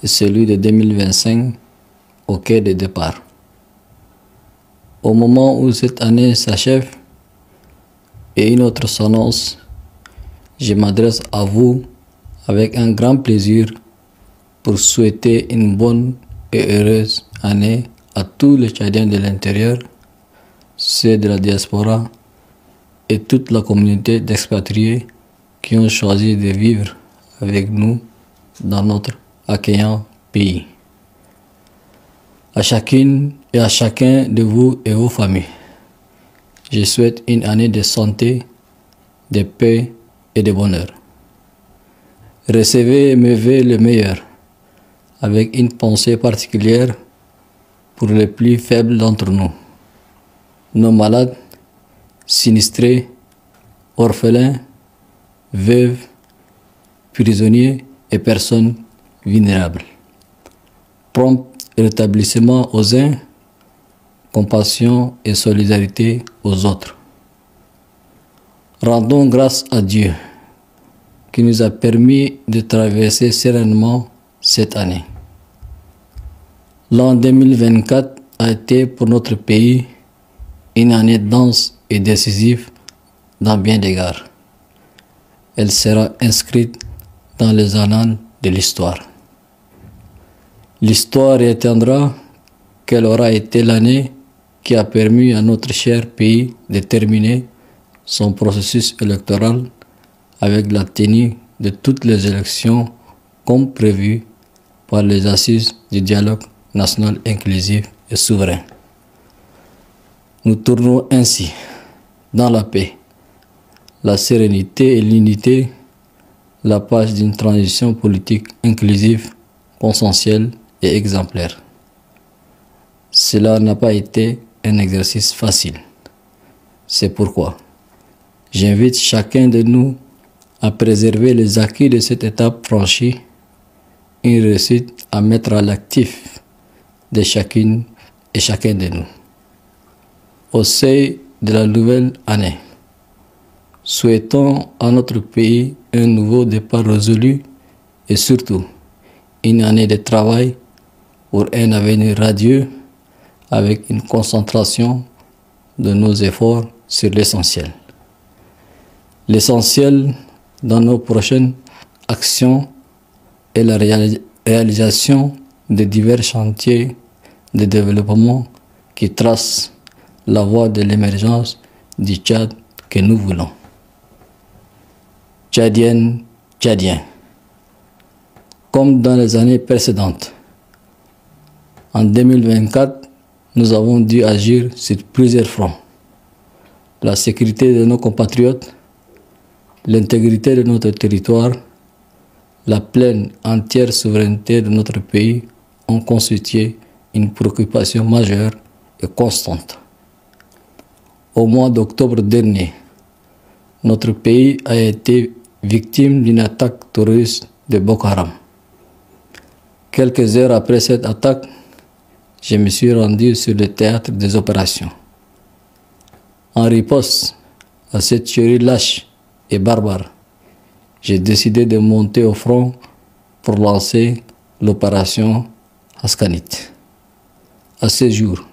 et celui de 2025 au quai de départ. Au moment où cette année s'achève et une autre s'annonce, je m'adresse à vous avec un grand plaisir pour souhaiter une bonne et heureuse année à tous les Tchadiens de l'intérieur, ceux de la diaspora et toute la communauté d'expatriés qui ont choisi de vivre avec nous dans notre accueillant pays. À chacune et à chacun de vous et vos familles, je souhaite une année de santé, de paix et de bonheur. Recevez mes vœux les meilleurs, avec une pensée particulière pour les plus faibles d'entre nous, nos malades, sinistrés, orphelins, veuves, prisonniers et personnes vulnérables. Prompt rétablissement aux uns, compassion et solidarité aux autres. Rendons grâce à Dieu qui nous a permis de traverser sereinement cette année. L'an 2024 a été pour notre pays une année dense et décisive dans bien d'égards. Elle sera inscrite dans les annales de l'histoire. L'histoire retiendra quelle aura été l'année qui a permis à notre cher pays de terminer son processus électoral avec la tenue de toutes les élections comme prévu par les assises du dialogue national inclusif et souverain. Nous tournons ainsi dans la paix, la sérénité et l'unité la page d'une transition politique inclusive, consensuelle et exemplaire. Cela n'a pas été un exercice facile. C'est pourquoi j'invite chacun de nous à préserver les acquis de cette étape franchie, une réussite à mettre à l'actif de chacune et chacun de nous. Au seuil de la nouvelle année, souhaitons à notre pays un nouveau départ résolu et surtout une année de travail pour un avenir radieux avec une concentration de nos efforts sur l'essentiel. L'essentiel dans nos prochaines actions est la réalisation de divers chantiers de développement qui tracent la voie de l'émergence du Tchad que nous voulons. Tchadiennes, Tchadiens, comme dans les années précédentes, en 2024, nous avons dû agir sur plusieurs fronts. La sécurité de nos compatriotes, l'intégrité de notre territoire, la pleine entière souveraineté de notre pays ont constitué une préoccupation majeure et constante. Au mois d'octobre dernier, notre pays a été victime d'une attaque terroriste de Boko Haram. Quelques heures après cette attaque, je me suis rendu sur le théâtre des opérations. En riposte à cette tuerie lâche et barbare, j'ai décidé de monter au front pour lancer l'opération Haskanit. À ce jour,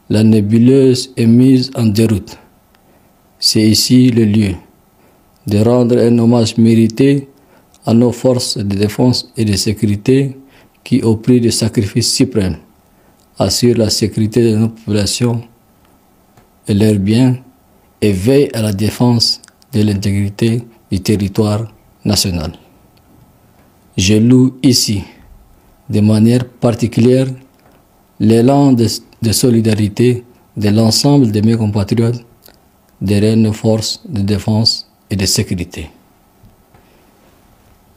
la nébuleuse est mise en déroute. C'est ici le lieu de rendre un hommage mérité à nos forces de défense et de sécurité qui, au prix de sacrifices suprêmes, assurent la sécurité de nos populations et leurs biens et veillent à la défense de l'intégrité du territoire national. Je loue ici, de manière particulière, l'élan de solidarité de l'ensemble de mes compatriotes derrière nos forces de défense et de sécurité.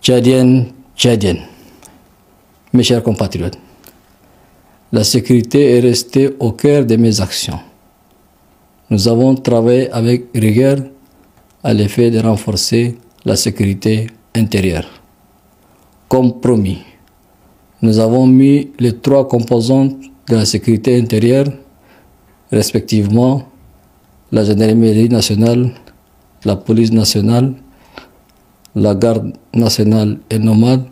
Tchadiennes, Tchadiennes, mes chers compatriotes, la sécurité est restée au cœur de mes actions. Nous avons travaillé avec rigueur à l'effet de renforcer la sécurité intérieure. Comme promis, nous avons mis les trois composantes de la sécurité intérieure, respectivement la gendarmerie nationale, la police nationale, la garde nationale et nomade,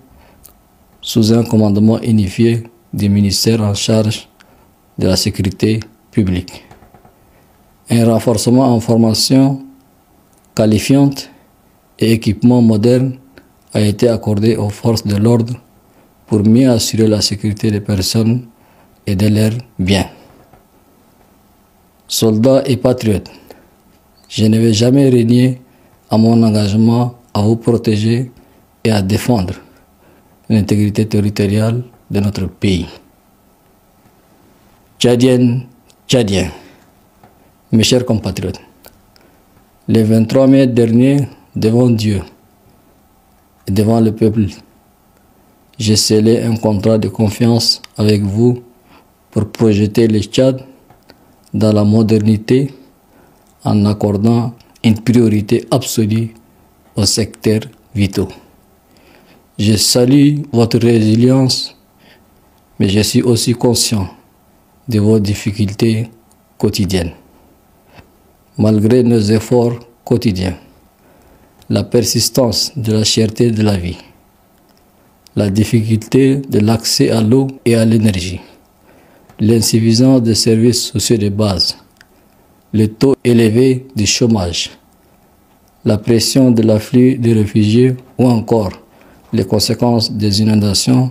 sous un commandement unifié du ministère en charge de la sécurité publique. Un renforcement en formation qualifiante et équipement moderne a été accordé aux forces de l'ordre pour mieux assurer la sécurité des personnes et de leurs biens. Soldats et patriotes, je ne vais jamais renier à mon engagement à vous protéger et à défendre l'intégrité territoriale de notre pays. Tchadiennes, Tchadiens, mes chers compatriotes, le 23 mai dernier, devant Dieu et devant le peuple, j'ai scellé un contrat de confiance avec vous pour projeter le Tchad dans la modernité en accordant une priorité absolue aux secteurs vitaux. Je salue votre résilience, mais je suis aussi conscient de vos difficultés quotidiennes. Malgré nos efforts quotidiens, la persistance de la cherté de la vie, la difficulté de l'accès à l'eau et à l'énergie, l'insuffisance des services sociaux de base, le taux élevé du chômage, la pression de l'afflux des réfugiés ou encore les conséquences des inondations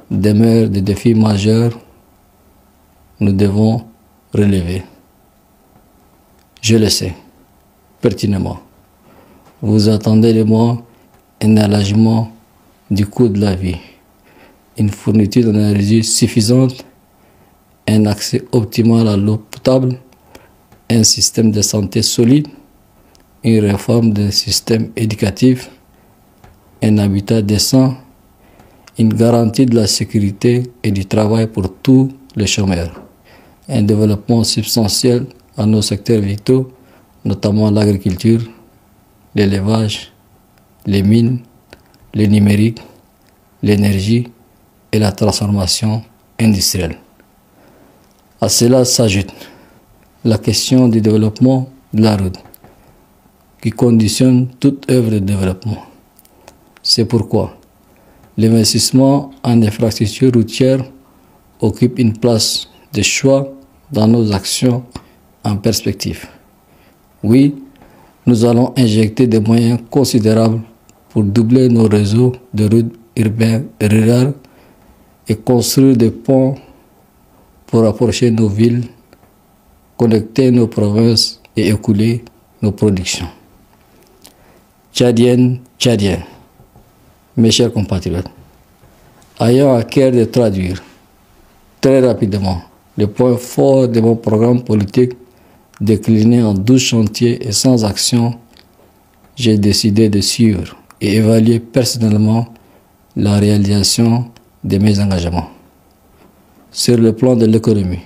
demeurent des défis majeurs. Nous devons relever. Je le sais pertinemment. Vous attendez de moi un allègement du coût de la vie, une fourniture d'énergie suffisante, un accès optimal à l'eau potable, un système de santé solide, une réforme du système éducatif, un habitat décent, une garantie de la sécurité et du travail pour tous les chômeurs, un développement substantiel à nos secteurs vitaux, notamment l'agriculture, l'élevage, les mines, le numérique, l'énergie et la transformation industrielle. À cela s'ajoute la question du développement de la route, qui conditionne toute œuvre de développement. C'est pourquoi l'investissement en infrastructures routières occupe une place de choix dans nos actions en perspective. Oui, nous allons injecter des moyens considérables pour doubler nos réseaux de routes urbaines et rurales et construire des ponts pour rapprocher nos villes, connecter nos provinces et écouler nos productions. Tchadiennes, Tchadiens, mes chers compatriotes, ayant à cœur de traduire très rapidement les points forts de mon programme politique décliné en 12 chantiers et sans action, j'ai décidé de suivre et évaluer personnellement la réalisation de mes engagements. Sur le plan de l'économie,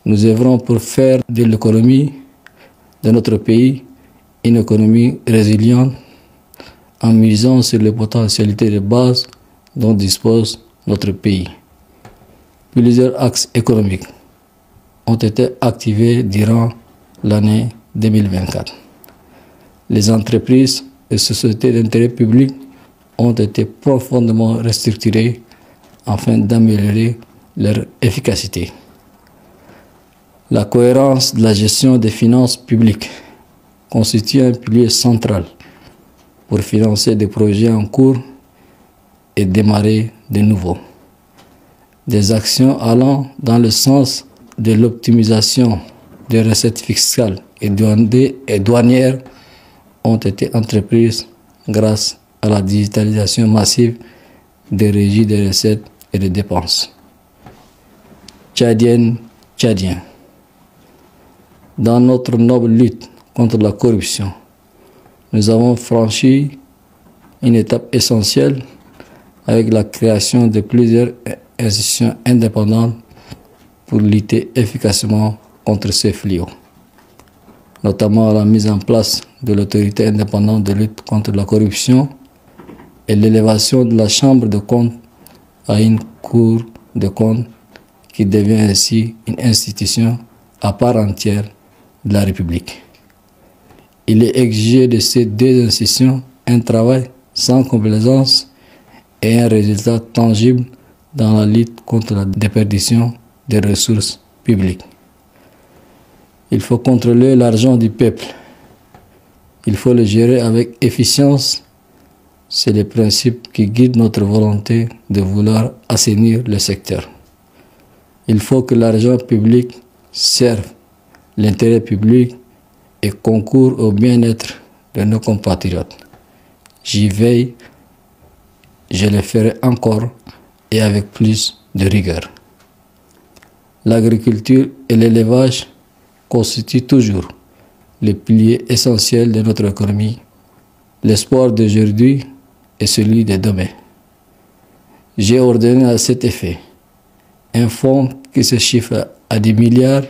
nous œuvrons pour faire de l'économie de notre pays une économie résiliente en misant sur les potentialités de base dont dispose notre pays. Plusieurs axes économiques ont été activés durant l'année 2024. Les entreprises et sociétés d'intérêt public ont été profondément restructurées afin d'améliorer leur efficacité. La cohérence de la gestion des finances publiques constitue un pilier central pour financer des projets en cours et démarrer de nouveaux. Des actions allant dans le sens de l'optimisation des recettes fiscales et douanières ont été entreprises grâce à la digitalisation massive des régies des recettes et des dépenses. Tchadiennes, Tchadiens, dans notre noble lutte contre la corruption, nous avons franchi une étape essentielle avec la création de plusieurs institutions indépendantes pour lutter efficacement contre ces fléaux, notamment la mise en place de l'autorité indépendante de lutte contre la corruption et l'élévation de la Chambre de comptes à une Cour de comptes qui devient ainsi une institution à part entière de la République. Il est exigé de ces deux institutions un travail sans complaisance et un résultat tangible dans la lutte contre la déperdition des ressources publiques. Il faut contrôler l'argent du peuple. Il faut le gérer avec efficience. C'est le principe qui guide notre volonté de vouloir assainir le secteur. Il faut que l'argent public serve l'intérêt public et concourt au bien-être de nos compatriotes. J'y veille, je le ferai encore et avec plus de rigueur. L'agriculture et l'élevage constituent toujours le pilier essentiel de notre économie, l'espoir d'aujourd'hui et celui de demain. J'ai ordonné à cet effet un fonds qui se chiffre à 10 milliards